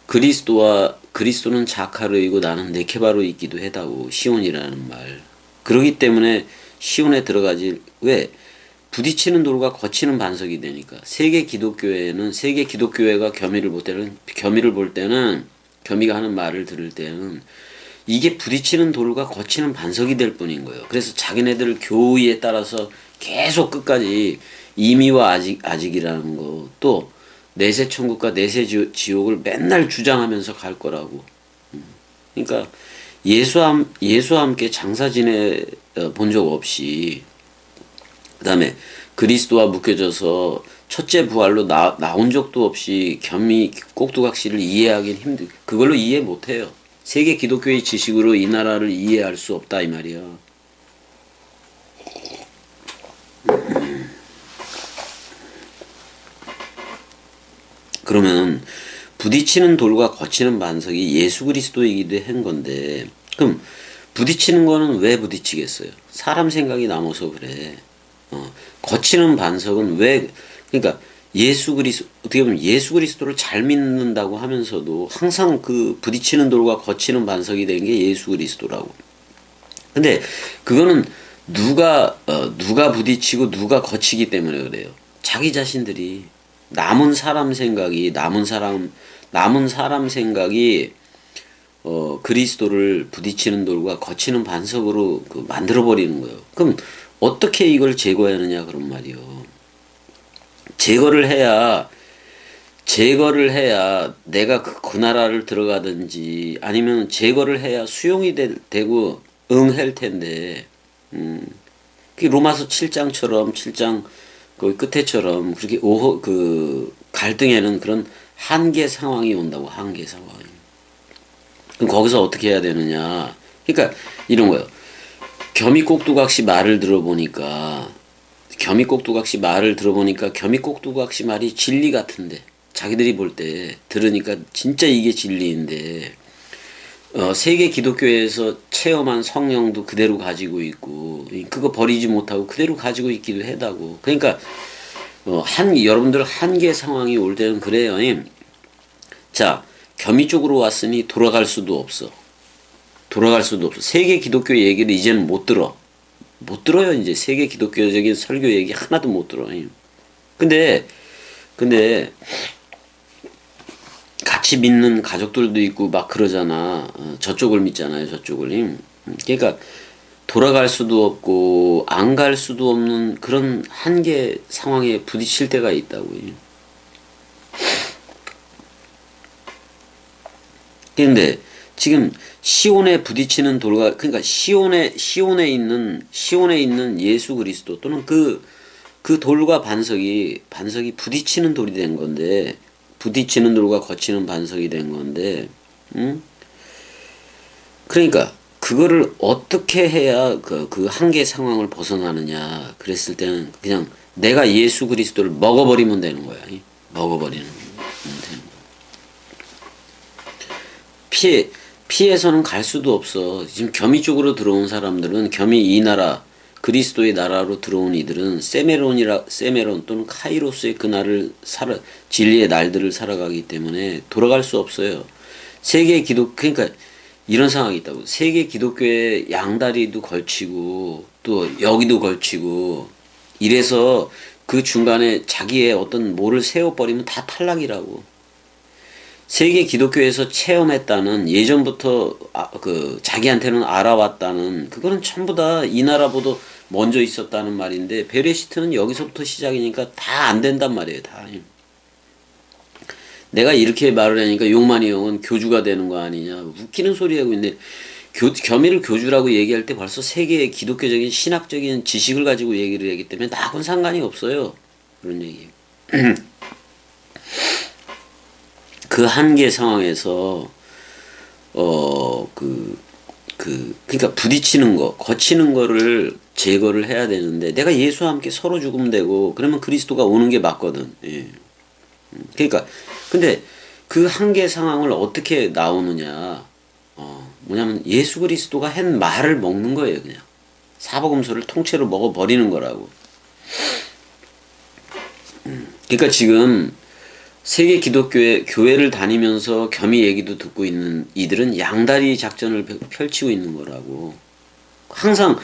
S1: 그리스도는 자카르이고 나는 네케바로 있기도 하다고. 시온이라는 말. 그러기 때문에 시온에 들어가지. 왜? 부딪히는 돌과 거치는 반석이 되니까. 세계 기독교회가 겸이를 볼 때는, 겸이가 하는 말을 들을 때는 이게 부딪히는 돌과 거치는 반석이 될 뿐인 거예요. 그래서 자기네들 교의에 따라서 계속 끝까지 임의와 아직이라는 거, 또 내세 천국과 내세 지옥을 맨날 주장하면서 갈 거라고. 그러니까 예수와 함께 장사 지내 본 적 없이, 그 다음에 그리스도와 묶여져서 첫째 부활로 나온 적도 없이 겸이 꼭두각시를 이해하긴 그걸로 이해 못해요. 세계 기독교의 지식으로 이 나라를 이해할 수 없다 이 말이야. 그러면 부딪히는 돌과 거치는 반석이 예수 그리스도이기도 한 건데, 그럼 부딪히는 거는 왜 부딪히겠어요? 사람 생각이 남아서 그래. 거치는 반석은 왜? 그러니까 어떻게 보면 예수 그리스도를 잘 믿는다고 하면서도 항상 그 부딪히는 돌과 거치는 반석이 된 게 예수 그리스도라고. 근데 그거는 누가 부딪히고 누가 거치기 때문에 그래요. 자기 자신들이. 남은 사람 생각이 그리스도를 부딪히는 돌과 거치는 반석으로 만들어 버리는 거예요. 그럼 어떻게 이걸 제거하느냐 그런 말이요. 제거를 해야 내가 그 나라를 들어가든지, 아니면 제거를 해야 수용이 되고 응할 텐데, 그 로마서 7장 그 끝에처럼 그렇게 갈등에는 그런 한계 상황이 온다고. 한계 상황이. 그럼 거기서 어떻게 해야 되느냐. 그러니까 이런 거예요. 겸이 꼭두각시 말을 들어보니까 겸이 꼭두각시 말이 진리 같은데, 자기들이 볼 때 들으니까 진짜 이게 진리인데, 세계 기독교에서 체험한 성령도 그대로 가지고 있고, 그거 버리지 못하고 그대로 가지고 있기도 하다고. 그러니까 여러분들 한계 상황이 올 때는 그래요. 자, 겸이 쪽으로 왔으니 돌아갈 수도 없어. 세계 기독교 얘기를 이제는 못 들어요. 이제 세계 기독교적인 설교 얘기 하나도 못 들어. 근데 같이 믿는 가족들도 있고 막 그러잖아. 저쪽을 믿잖아요. 저쪽을. 그러니까 돌아갈 수도 없고 안 갈 수도 없는 그런 한계 상황에 부딪힐 때가 있다고. 그런데 지금 시온에 부딪히는 돌과, 그러니까 시온에 있는 예수 그리스도, 또는 그 돌과 반석이 부딪히는 돌이 된 건데, 부딪히는 돌과 거치는 반석이 된 건데, 그러니까 그거를 어떻게 해야 그 한계 상황을 벗어나느냐 그랬을 때는 그냥 내가 예수 그리스도를 먹어버리면 되는 거야. 먹어버리는 되는 거야. 피해서는 갈 수도 없어. 지금 겸이 쪽으로 들어온 사람들은, 겸이 이 나라 그리스도의 나라로 들어온 이들은 세메론 또는 카이로스의 그 날을 진리의 날들을 살아가기 때문에 돌아갈 수 없어요. 그러니까 이런 상황이 있다고. 세계 기독교의 양다리도 걸치고 또 여기도 걸치고 이래서 그 중간에 자기의 어떤 뭐를 세워버리면 다 탈락이라고. 세계 기독교에서 체험했다는, 예전부터 자기한테는 알아왔다는, 그거는 전부 다 이 나라보다 먼저 있었다는 말인데, 베레시트는 여기서부터 시작이니까 다 안 된단 말이에요. 다. 내가 이렇게 말을 하니까 용만이 형은 교주가 되는 거 아니냐. 웃기는 소리 하고 있는데, 겸이를 교주라고 얘기할 때 벌써 세계의 기독교적인 신학적인 지식을 가지고 얘기를 하기 때문에 나하고는 상관이 없어요. 그런 얘기. 그 한계 상황에서, 그러니까 부딪히는 거, 거치는 거를 제거를 해야 되는데, 내가 예수와 함께 서로 죽으면 되고, 그러면 그리스도가 오는 게 맞거든. 예. 그러니까, 근데 그 한계 상황을 어떻게 나오느냐, 뭐냐면 예수 그리스도가 한 말을 먹는 거예요, 그냥. 사복음서를 통째로 먹어버리는 거라고. 그러니까 지금 세계 기독교회 교회를 다니면서 겸이 얘기도 듣고 있는 이들은 양다리 작전을 펼치고 있는 거라고. 항상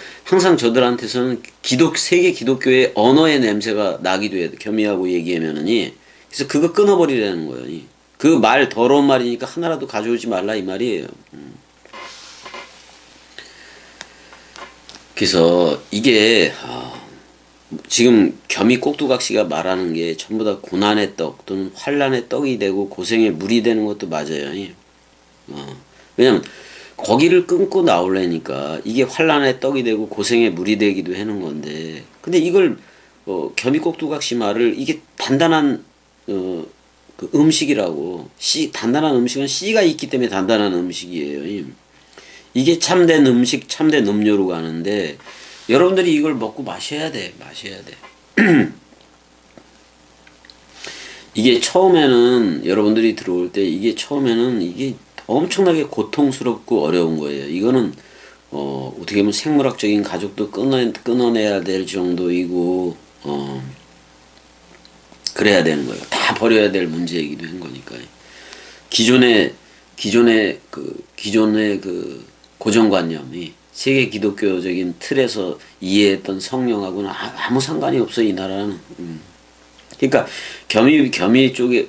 S1: 저들한테서는 세계 기독교의 언어의 냄새가 나기도 해요. 겸이하고 얘기하면은. 그래서 그거 끊어버리라는 거예요. 그 말 더러운 말이니까 하나라도 가져오지 말라 이 말이에요. 그래서 이게 지금 겸이 꼭두각시가 말하는 게 전부 다 고난의 떡 또는 환난의 떡이 되고 고생의 물이 되는 것도 맞아요. 왜냐면 거기를 끊고 나오려니까 이게 환난의 떡이 되고 고생의 물이 되기도 하는 건데, 근데 이걸 겸이 꼭두각시 말을 이게 단단한 그 음식이라고, 단단한 음식은 씨가 있기 때문에 단단한 음식이에요. 이게 참된 음식, 참된 음료로 가는데 여러분들이 이걸 먹고 마셔야 돼. 이게 처음에는 여러분들이 들어올 때 이게 처음에는 이게 엄청나게 고통스럽고 어려운 거예요. 이거는 어떻게 보면 생물학적인 가족도 끊어내야 될 정도이고 그래야 되는 거예요. 다 버려야 될 문제이기도 한 거니까요. 기존의 그 고정관념이 세계 기독교적인 틀에서 이해했던 성령하고는 아무 상관이 없어 이 나라는. 그러니까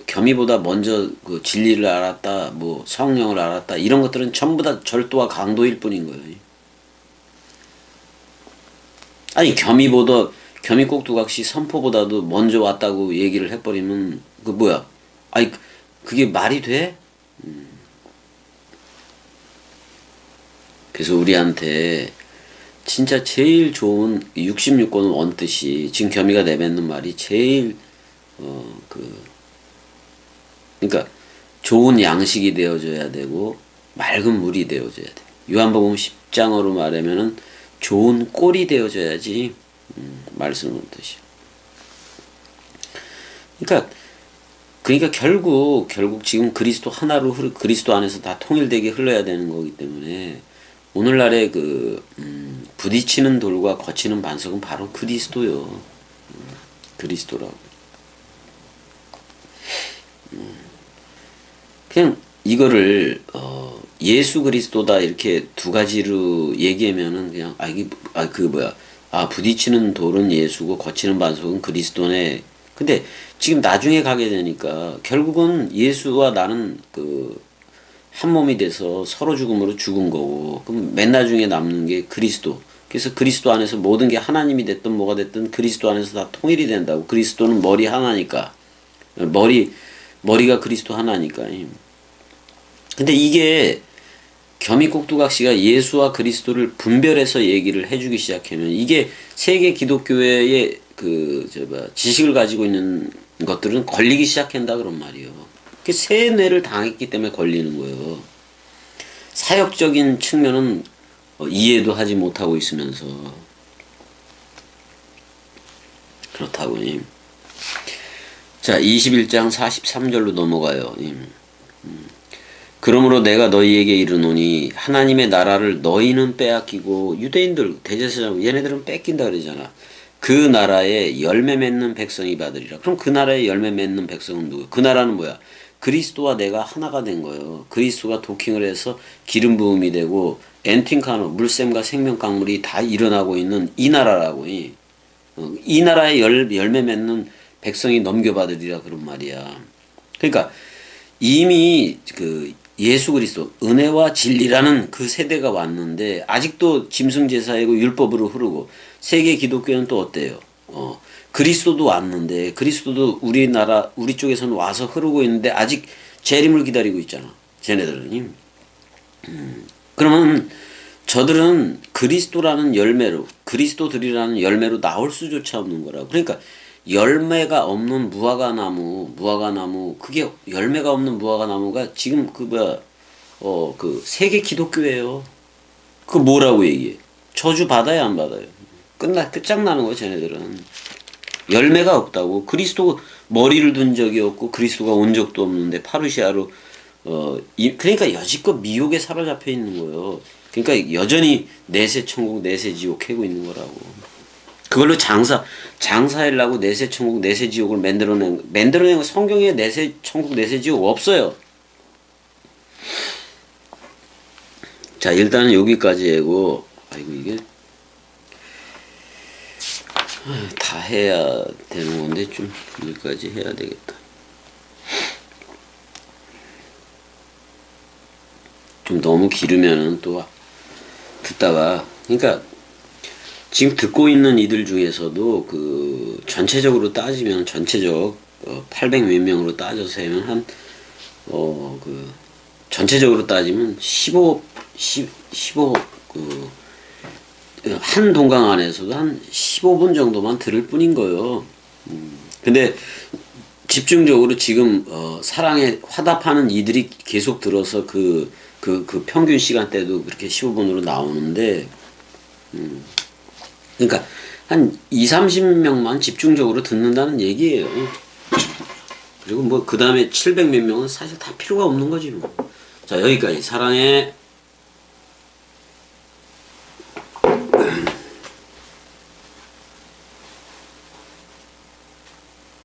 S1: 겸이보다 먼저 그 진리를 알았다, 뭐 성령을 알았다 이런 것들은 전부 다 절도와 강도일 뿐인 거예요. 아니 겸이 꼭두각시 선포보다도 먼저 왔다고 얘기를 해버리면 그 뭐야? 아니 그게 말이 돼? 그래서 우리한테 진짜 제일 좋은 66권을 원뜻이 지금 겸이가 내뱉는 말이 제일 그러니까 좋은 양식이 되어줘야 되고 맑은 물이 되어줘야 돼. 요한복음 10장으로 말하면은 좋은 꼴이 되어줘야지 말씀을 뜻이요. 그러니까 결국 지금 그리스도 하나로 그리스도 안에서 다 통일되게 흘러야 되는 거기 때문에 오늘날의 부딪히는 돌과 거치는 반석은 바로 그리스도요. 그리스도라고. 그냥 이거를 예수 그리스도다 이렇게 두 가지로 얘기하면은 그냥 부딪히는 돌은 예수고 거치는 반석은 그리스도네. 근데 지금 나중에 가게 되니까 결국은 예수와 나는 한 몸이 돼서 서로 죽음으로 죽은 거고, 그럼 맨 나중에 남는 게 그리스도. 그래서 그리스도 안에서 모든 게 하나님이 됐든 뭐가 됐든 그리스도 안에서 다 통일이 된다고. 그리스도는 머리 하나니까. 머리가 그리스도 하나니까. 근데 이게 겸이 꼭두각시가 예수와 그리스도를 분별해서 얘기를 해주기 시작하면 이게 세계 기독교회의 지식을 가지고 있는 것들은 걸리기 시작한다 그런 말이에요. 세뇌를 당했기 때문에 걸리는 거예요. 사역적인 측면은 이해도 하지 못하고 있으면서 그렇다고. 자, 21장 43절로 넘어가요. 그러므로 내가 너희에게 이르노니 하나님의 나라를 너희는 빼앗기고 유대인들 대제사장 얘네들은 뺏긴다 그러잖아. 그 나라에 열매 맺는 백성이 받으리라. 그럼 그 나라에 열매 맺는 백성은 누구야? 그 나라는 뭐야? 그리스도와 내가 하나가 된 거예요. 그리스도가 도킹을 해서 기름 부음이 되고 엔팅카노 물샘과 생명 강물이 다 일어나고 있는 이 나라라고. 이 나라에 열매 맺는 백성이 넘겨받으리라 그런 말이야. 그러니까 이미 예수 그리스도 은혜와 진리라는 그 세대가 왔는데 아직도 짐승 제사이고 율법으로 흐르고 세계 기독교는 또 어때요? 그리스도도 왔는데 그리스도도 우리나라 우리 쪽에서는 와서 흐르고 있는데 아직 재림을 기다리고 있잖아. 쟤네들은. 그러면 저들은 그리스도라는 열매로 그리스도들이라는 열매로 나올 수조차 없는 거라. 그러니까 열매가 없는 무화과나무 그게 열매가 없는 무화과나무가 지금 그 뭐야 그 세계 기독교예요. 그 뭐라고 얘기해? 저주 받아야 안 받아요? 끝장나는 거야 쟤네들은. 열매가 없다고. 그리스도 머리를 둔 적이 없고 그리스도가 온 적도 없는데 파루시아로 그러니까 여지껏 미혹에 사로잡혀 있는 거예요. 그러니까 여전히 내세 천국 내세 지옥 캐고 있는 거라고. 그걸로 장사하려고 내세 천국 내세 지옥을 만들어낸 거. 성경에 내세 천국 내세 지옥 없어요. 자, 일단은 여기까지 하고, 아이고, 이게, 다 해야 되는 건데, 좀, 여기까지 해야 되겠다. 좀 너무 길으면은 또, 듣다가, 그러니까, 지금 듣고 있는 이들 중에서도, 전체적으로 따지면, 800 몇 명으로 따져서 세면 전체적으로 따지면 15 한 동강 안에서도 한 15분 정도만 들을 뿐인 거예요. 근데 집중적으로 지금 사랑에 화답하는 이들이 계속 들어서 그 평균 시간대도 그렇게 15분으로 나오는데 그러니까 한 30명만 집중적으로 듣는다는 얘기예요. 그리고 뭐 그 다음에 700 몇 명은 사실 다 필요가 없는 거지 뭐. 자, 여기까지. 사랑해.